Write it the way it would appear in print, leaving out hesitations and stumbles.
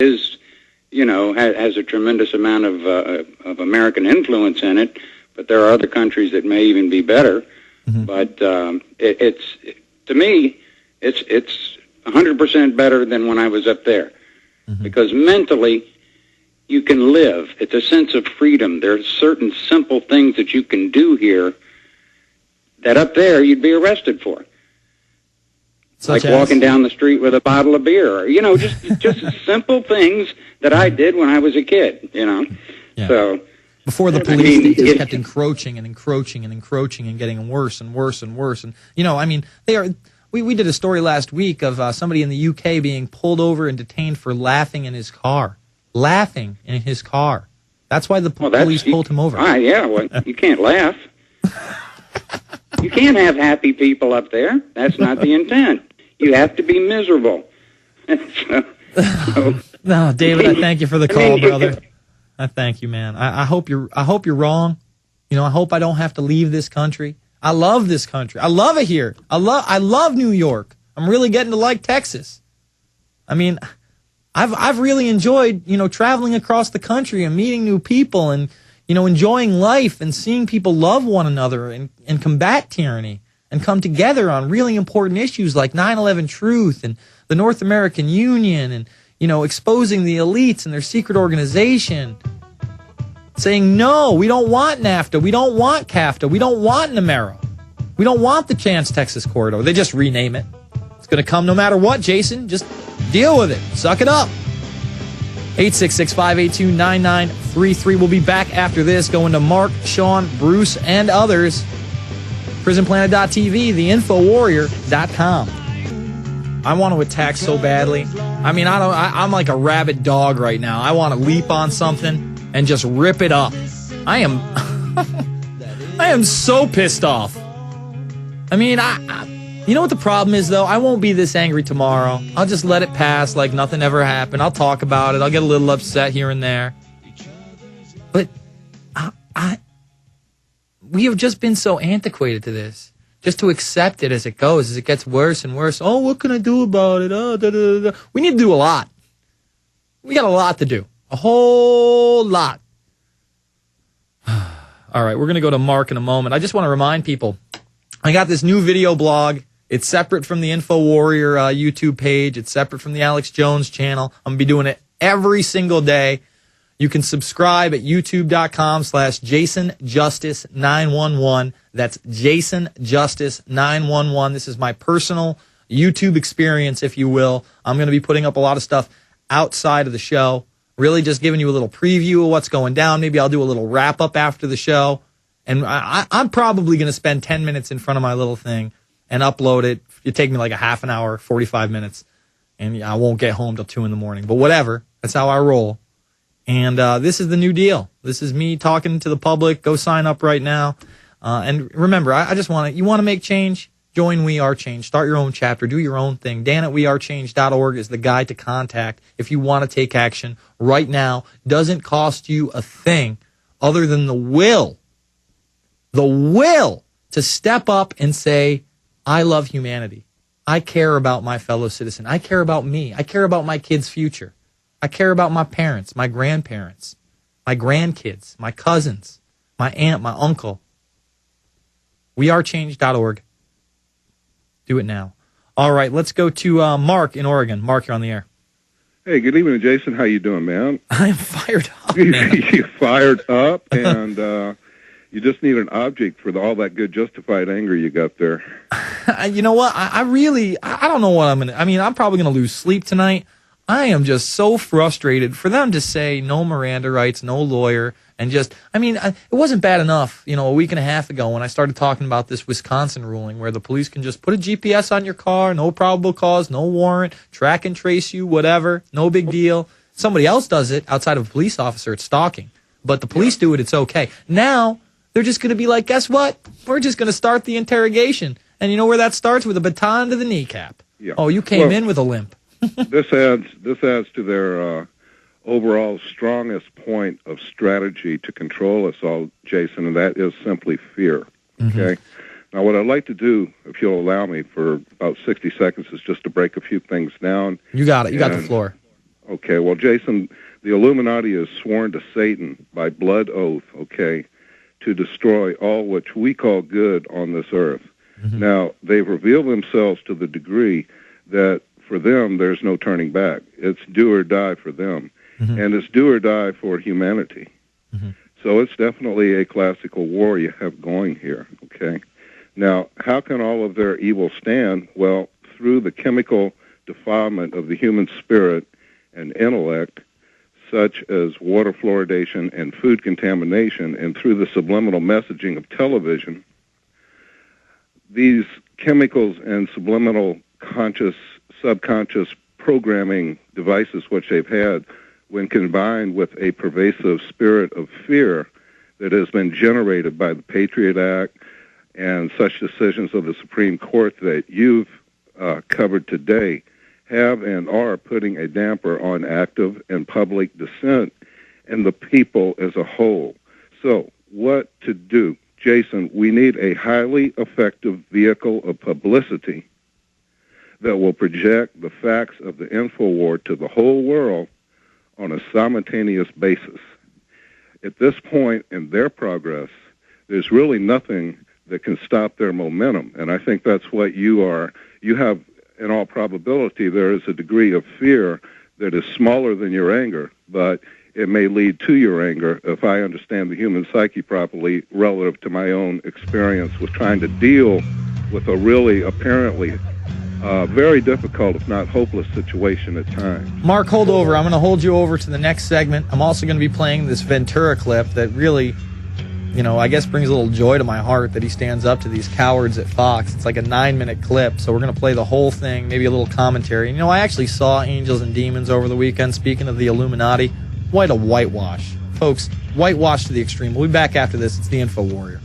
is, has a tremendous amount of American influence in it, but there are other countries that may even be better. Mm-hmm. But to me, it's 100% better than when I was up there, mm-hmm. because mentally you can live. It's a sense of freedom. There are certain simple things that you can do here that up there you'd be arrested for. Such like walking down the street with a bottle of beer, or, just simple things that I did when I was a kid, Yeah. So before the police, they just kept encroaching and encroaching and encroaching and getting worse and worse and worse. And, they are. We did a story last week of somebody in the UK being pulled over and detained for laughing in his car. Laughing in his car. That's why the police pulled him over. Yeah, well, you can't laugh. You can't have happy people up there. That's not the intent. You have to be miserable. No, David, I thank you for the call, brother. I thank you, man. I hope you're wrong. I hope I don't have to leave this country. I love this country. I love it here. I love New York. I'm really getting to like Texas. I've really enjoyed, traveling across the country and meeting new people and, enjoying life and seeing people love one another and combat tyranny and come together on really important issues like 9/11 Truth and the North American Union and, exposing the elites and their secret organization. Saying, no, we don't want NAFTA, we don't want CAFTA, we don't want NAMERA. We don't want the Trans-Texas Corridor. They just rename it. It's going to come no matter what, Jason. Just deal with it. Suck it up. 866-582-9933. We'll be back after this, going to Mark, Sean, Bruce, and others. PrisonPlanet.tv, theinfowarrior.com. I want to attack so badly. I'm like a rabid dog right now. I want to leap on something and just rip it up. I am so pissed off. You know what the problem is, though? I won't be this angry tomorrow. I'll just let it pass like nothing ever happened. I'll talk about it. I'll get a little upset here and there. But we have just been so antiquated to this. Just to accept it as it goes, as it gets worse and worse. Oh, what can I do about it? Oh, da, da, da. We need to do a lot. We got a lot to do. A whole lot. All right, we're going to go to Mark in a moment. I just want to remind people, I got this new video blog. It's separate from the Infowarrior YouTube page. It's separate from the Alex Jones channel. I'm going to be doing it every single day. You can subscribe at youtube.com/JasonJustice911. That's JasonJustice911. This is my personal YouTube experience, if you will. I'm going to be putting up a lot of stuff outside of the show. Really just giving you a little preview of what's going down. Maybe I'll do a little wrap-up after the show. And I'm probably going to spend 10 minutes in front of my little thing and upload it. It'd take me like a half an hour, 45 minutes. And I won't get home till 2 in the morning. But whatever. That's how I roll. And this is the new deal. This is me talking to the public. Go sign up right now. And remember, I just want to, you want to make change? Join We Are Change. Start your own chapter. Do your own thing. Dan at wearechange.org is the guy to contact if you want to take action right now. Doesn't cost you a thing other than the will to step up and say, I love humanity. I care about my fellow citizen. I care about me. I care about my kids' future. I care about my parents, my grandparents, my grandkids, my cousins, my aunt, my uncle. wearechange.org. Do it now. All right, let's go to Mark in Oregon. Mark, you're on the air. Hey, good evening, Jason. How you doing, man? I'm fired up, man. You're fired up, and you just need an object for all that good justified anger you got there. You know what? I don't know what I'm going to... I'm probably going to lose sleep tonight. I am just so frustrated for them to say no Miranda rights, no lawyer, and just... it wasn't bad enough, a week and a half ago when I started talking about this Wisconsin ruling where the police can just put a GPS on your car, no probable cause, no warrant, track and trace you, whatever, no big deal. Somebody else does it outside of a police officer, it's stalking. But the police do it, it's okay. Now, they're just going to be like, guess what? We're just going to start the interrogation. And you know where that starts? With a baton to the kneecap. Yeah. Oh, you came in with a limp. This adds to their overall strongest point of strategy to control us all, Jason, and that is simply fear. Okay? Now, what I'd like to do, if you'll allow me, for about 60 seconds is just to break a few things down. You got it. You got the floor. Okay, well, Jason, the Illuminati is sworn to Satan by blood oath, okay, to destroy all which we call good on this earth. Mm-hmm. Now, they've revealed themselves to the degree that for them there's no turning back. It's do or die for them, mm-hmm. and it's do or die for humanity. Mm-hmm. So it's definitely a classical war you have going here, okay? Now, how can all of their evil stand? Well, through the chemical defilement of the human spirit and intellect, such as water fluoridation and food contamination, and through the subliminal messaging of television, these chemicals and subliminal conscious, subconscious programming devices which they've had, when combined with a pervasive spirit of fear that has been generated by the Patriot Act and such decisions of the Supreme Court that you've covered today, have and are putting a damper on active and public dissent and the people as a whole. So what to do? Jason, we need a highly effective vehicle of publicity that will project the facts of the Infowar to the whole world on a simultaneous basis. At this point in their progress, there's really nothing that can stop their momentum. And I think that's what you are. You have, in all probability, there is a degree of fear that is smaller than your anger, but it may lead to your anger if I understand the human psyche properly relative to my own experience with trying to deal with a really apparently very difficult, if not hopeless, situation at times. Mark, hold over. I'm going to hold you over to the next segment. I'm also going to be playing this Ventura clip that really, I guess brings a little joy to my heart that he stands up to these cowards at Fox. It's like a 9-minute clip, so we're going to play the whole thing, maybe a little commentary. I actually saw Angels and Demons over the weekend, speaking of the Illuminati. What a whitewash. Folks, whitewash to the extreme. We'll be back after this. It's the Info Warrior.